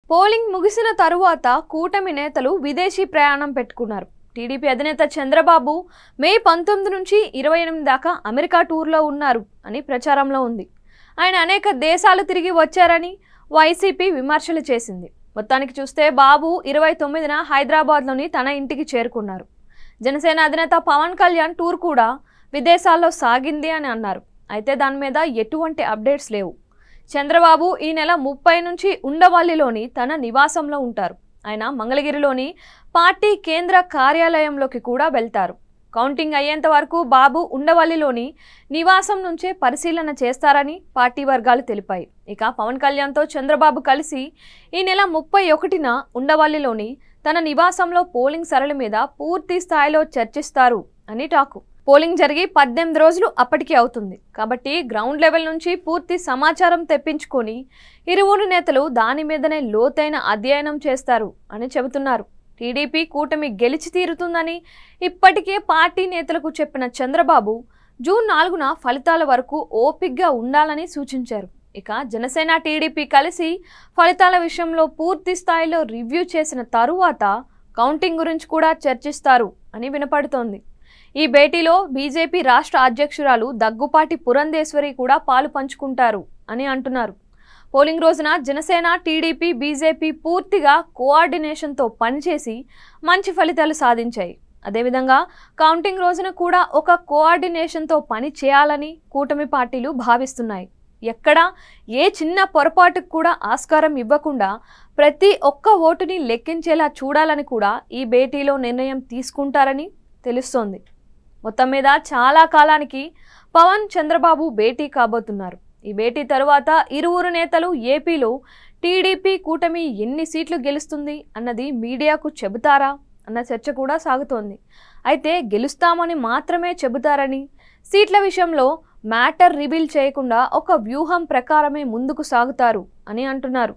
Polling ముగిసిన తరువాత కూటమి నేతలు విదేశీ ప్రయాణం పెట్టుకున్నారు. టీడీపీ అధినేత చంద్రబాబు మే 19 నుంచి 28 దాకా అమెరికా టూర్లో ఉన్నారు అని ప్రచారంలో ఉంది. ఆయన అనేక దేశాలు తిరిగి వచ్చారని వైసీపీ విమర్శలు చేసింది. మొత్తానికి చూస్తే బాబు 29న హైదరాబాద్లోని తన ఇంటికి చేరుకున్నారు. జనసేన అధినేత పవన్ కళ్యాణ్ టూర్ కూడా విదేశాల్లో సాగింది అని అన్నారు. అయితే దాని మీద ఎటువంటి అప్డేట్స్ లేవు. చంద్రబాబు ఈ నెల 30 నుంచి ఉండవల్లిలోని తన నివాసంలో ఉంటారు. ఆయన మంగళగిరిలోని పార్టీ కేంద్ర కార్యాలయంలోకి కూడా వెళ్తారు. కౌంటింగ్ అయ్యేంత వరకు బాబు ఉండవల్లిలోని నివాసం నుంచే పరిశీలన చేస్తారని పార్టీ వర్గాలు తెలిపాయి. ఇక పవన్ కళ్యాణ్తో చంద్రబాబు కలిసి ఈ నెల 31న ఉండవల్లిలోని తన నివాసంలో పోలింగ్ సరళి మీద పూర్తి స్థాయిలో చర్చిస్తారు అని టాకు. పోలింగ్ జరిగి 18 రోజులు అప్పటికే అవుతుంది కాబట్టి గ్రౌండ్ లెవెల్ నుంచి పూర్తి సమాచారం తెప్పించుకొని ఇరువురు నేతలు దాని మీదనే లోతైన అధ్యయనం చేస్తారు అని చెబుతున్నారు. టీడీపీ కూటమి గెలిచి తీరుతుందని ఇప్పటికే పార్టీ నేతలకు చెప్పిన చంద్రబాబు జూన్ 4న ఫలితాల వరకు ఓపికగా ఉండాలని సూచించారు. ఇక జనసేన టీడీపీ కలిసి ఫలితాల విషయంలో పూర్తి స్థాయిలో రివ్యూ చేసిన తరువాత కౌంటింగ్ గురించి కూడా చర్చిస్తారు అని వినపడుతోంది. ఈ భేటీలో బీజేపీ రాష్ట్ర అధ్యక్షురాలు దగ్గుపాటి పురంధేశ్వరి కూడా పాలు పంచుకుంటారు అని అంటున్నారు. పోలింగ్ రోజున జనసేన టీడీపీ బీజేపీ పూర్తిగా కోఆర్డినేషన్తో పనిచేసి మంచి ఫలితాలు సాధించాయి. అదేవిధంగా కౌంటింగ్ రోజున కూడా ఒక కోఆర్డినేషన్తో పని చేయాలని కూటమి పార్టీలు భావిస్తున్నాయి. ఎక్కడా ఏ చిన్న పొరపాటుకు కూడా ఆస్కారం ఇవ్వకుండా ప్రతి ఒక్క ఓటుని లెక్కించేలా చూడాలని కూడా ఈ భేటీలో నిర్ణయం తీసుకుంటారని తెలుస్తోంది. మొత్తం మీద చాలా కాలానికి పవన్ చంద్రబాబు భేటీ కాబోతున్నారు. ఈ భేటీ తరువాత ఇరువురు నేతలు ఏపీలో టీడీపీ కూటమి ఎన్ని సీట్లు గెలుస్తుంది అన్నది మీడియాకు చెబుతారా అన్న చర్చ కూడా సాగుతోంది. అయితే గెలుస్తామని మాత్రమే చెబుతారని, సీట్ల విషయంలో మ్యాటర్ రివీల్ చేయకుండా ఒక వ్యూహం ప్రకారమే ముందుకు సాగుతారు అని అంటున్నారు.